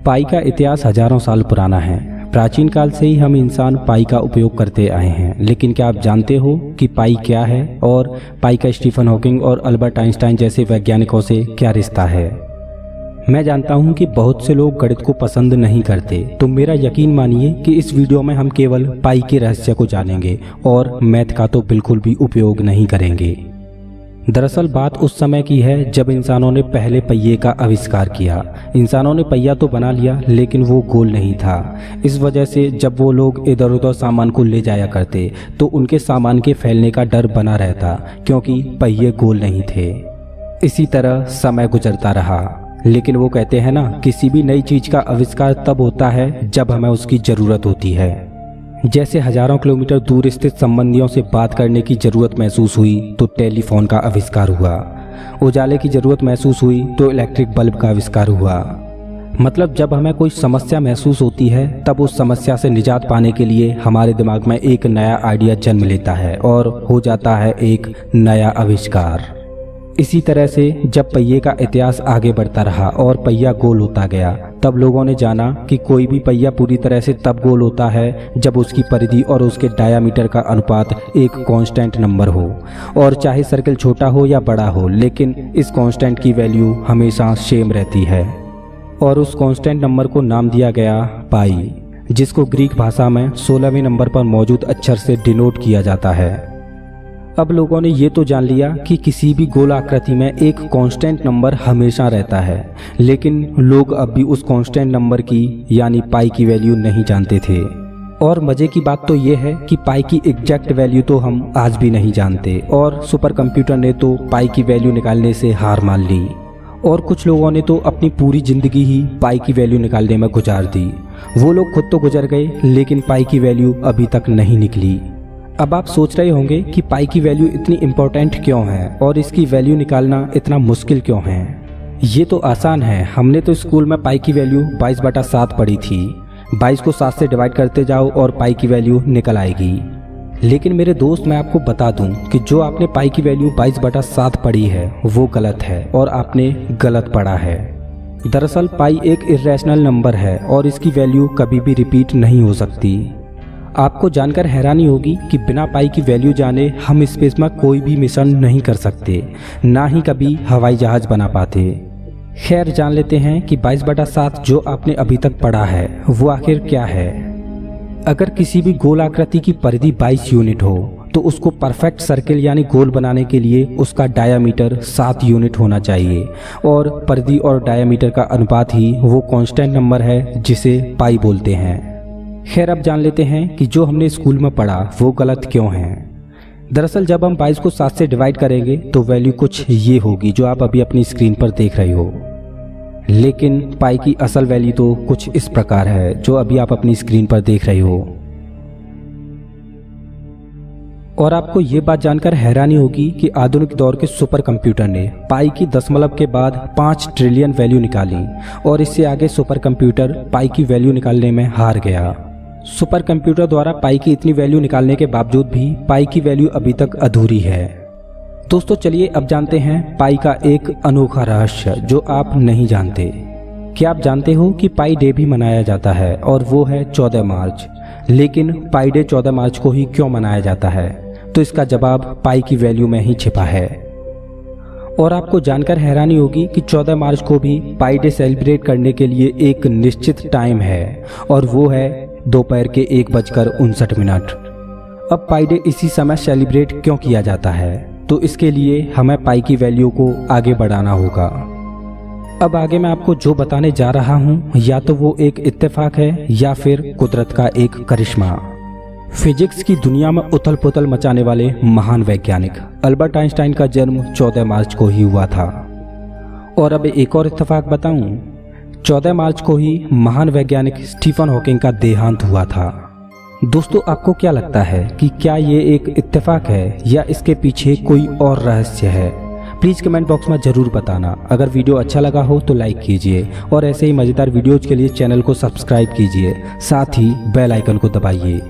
पाई का इतिहास हजारों साल पुराना है। प्राचीन काल से ही हम इंसान पाई का उपयोग करते आए हैं। लेकिन क्या आप जानते हो कि पाई क्या है और पाई का स्टीफन हॉकिंग और अल्बर्ट आइंस्टाइन जैसे वैज्ञानिकों से क्या रिश्ता है? मैं जानता हूं कि बहुत से लोग गणित को पसंद नहीं करते, तो मेरा यकीन मानिए कि इस वीडियो में हम केवल पाई के रहस्य को जानेंगे और मैथ का तो बिल्कुल भी उपयोग नहीं करेंगे। दरअसल बात उस समय की है जब इंसानों ने पहले पहिए का आविष्कार किया। इंसानों ने पहिया तो बना लिया, लेकिन वो गोल नहीं था। इस वजह से जब वो लोग इधर उधर सामान को ले जाया करते तो उनके सामान के फैलने का डर बना रहता, क्योंकि पहिए गोल नहीं थे। इसी तरह समय गुजरता रहा, लेकिन वो कहते हैं ना, किसी भी नई चीज का आविष्कार तब होता है जब हमें उसकी जरूरत होती है। जैसे हजारों किलोमीटर दूर स्थित संबंधियों से बात करने की जरूरत महसूस हुई तो टेलीफोन का आविष्कार हुआ। उजाले की जरूरत महसूस हुई तो इलेक्ट्रिक बल्ब का आविष्कार हुआ। मतलब जब हमें कोई समस्या महसूस होती है तब उस समस्या से निजात पाने के लिए हमारे दिमाग में एक नया आइडिया जन्म लेता है और हो जाता है एक नया आविष्कार। इसी तरह से जब पहिए का इतिहास आगे बढ़ता रहा और पहिया गोल होता गया, तब लोगों ने जाना कि कोई भी पहिया पूरी तरह से तब गोल होता है जब उसकी परिधि और उसके डायामीटर का अनुपात एक कांस्टेंट नंबर हो। और चाहे सर्कल छोटा हो या बड़ा हो, लेकिन इस कांस्टेंट की वैल्यू हमेशा सेम रहती है। और उस कांस्टेंट नंबर को नाम दिया गया पाई, जिसको ग्रीक भाषा में 16वें नंबर पर मौजूद अक्षर से डिनोट किया जाता है। अब लोगों ने ये तो जान लिया कि किसी भी गोल आकृति में एक कांस्टेंट नंबर हमेशा रहता है, लेकिन लोग अब भी उस कांस्टेंट नंबर की यानी पाई की वैल्यू नहीं जानते थे। और मजे की बात तो ये है कि पाई की एग्जैक्ट वैल्यू तो हम आज भी नहीं जानते, और सुपर कंप्यूटर ने तो पाई की वैल्यू निकालने से हार मान ली। और कुछ लोगों ने तो अपनी पूरी जिंदगी ही पाई की वैल्यू निकालने में गुजार दी। वो लोग खुद तो गुजर गए, लेकिन पाई की वैल्यू अभी तक नहीं निकली। अब आप सोच रहे होंगे कि पाई की वैल्यू इतनी इम्पोर्टेंट क्यों है और इसकी वैल्यू निकालना इतना मुश्किल क्यों है। ये तो आसान है, हमने तो स्कूल में पाई की वैल्यू 22/7 पढ़ी थी। 22 को 7 से डिवाइड करते जाओ और पाई की वैल्यू निकल आएगी। लेकिन मेरे दोस्त, मैं आपको बता दूं कि जो आपने पाई की वैल्यू 22/7 पढ़ी है वो गलत है और आपने गलत पढ़ा है। दरअसल पाई एक इर्रेशनल नंबर है और इसकी वैल्यू कभी भी रिपीट नहीं हो सकती। आपको जानकर हैरानी होगी कि बिना पाई की वैल्यू जाने हम स्पेस में कोई भी मिशन नहीं कर सकते, ना ही कभी हवाई जहाज बना पाते। खैर, जान लेते हैं कि 22/7 जो आपने अभी तक पढ़ा है वो आखिर क्या है। अगर किसी भी गोल आकृति की परिधि 22 यूनिट हो तो उसको परफेक्ट सर्किल यानी गोल बनाने के लिए उसका डायामीटर 7 यूनिट होना चाहिए, और परिधि और डायामीटर का अनुपात ही वो कांस्टेंट नंबर है जिसे पाई बोलते हैं। खैर, अब जान लेते हैं कि जो हमने स्कूल में पढ़ा वो गलत क्यों है। दरअसल जब हम 22 को 7 से डिवाइड करेंगे तो वैल्यू कुछ ये होगी जो आप अभी अपनी स्क्रीन पर देख रहे हो। लेकिन पाई की असल वैल्यू तो कुछ इस प्रकार है जो अभी आप अपनी स्क्रीन पर देख रहे हो। और आपको ये बात जानकर हैरानी होगी कि आधुनिक दौर के सुपर कंप्यूटर ने पाई की दशमलव के बाद 5 ट्रिलियन वैल्यू निकाली, और इससे आगे सुपर कंप्यूटर पाई की वैल्यू निकालने में हार गया। सुपर कंप्यूटर द्वारा पाई की इतनी वैल्यू निकालने के बावजूद भी पाई की वैल्यू अभी तक अधूरी है। दोस्तों, चलिए अब जानते हैं पाई का एक अनोखा रहस्य जो आप नहीं जानते। क्या आप जानते हो कि पाई डे भी मनाया जाता है और वो है 14 मार्च। लेकिन पाई डे 14 मार्च को ही क्यों मनाया जाता है? तो इसका जवाब पाई की वैल्यू में ही छिपा है। और आपको जानकर हैरानी होगी कि 14 मार्च को भी पाई डे सेलिब्रेट करने के लिए एक निश्चित टाइम है, और वो है दोपहर के 1:59। अब पाई डे इसी समय सेलिब्रेट क्यों किया जाता है? तो इसके लिए हमें पाई की वैल्यू को आगे बढ़ाना होगा। अब आगे मैं आपको जो बताने जा रहा हूँ, या तो वो एक इत्तेफाक है या फिर कुदरत का एक करिश्मा। फिजिक्स की दुनिया में उथल पुथल मचाने वाले महान वैज्ञानिक अल्बर्ट आइंस्टाइन का जन्म 14 मार्च को ही हुआ था। और अब एक और इत्तेफाक बताऊं, 14 मार्च को ही महान वैज्ञानिक स्टीफन हॉकिंग का देहांत हुआ था। दोस्तों, आपको क्या लगता है कि क्या ये एक इत्तेफाक है या इसके पीछे कोई और रहस्य है? प्लीज कमेंट बॉक्स में जरूर बताना। अगर वीडियो अच्छा लगा हो तो लाइक कीजिए, और ऐसे ही मजेदार वीडियोज के लिए चैनल को सब्सक्राइब कीजिए, साथ ही बेल आइकन को दबाइए।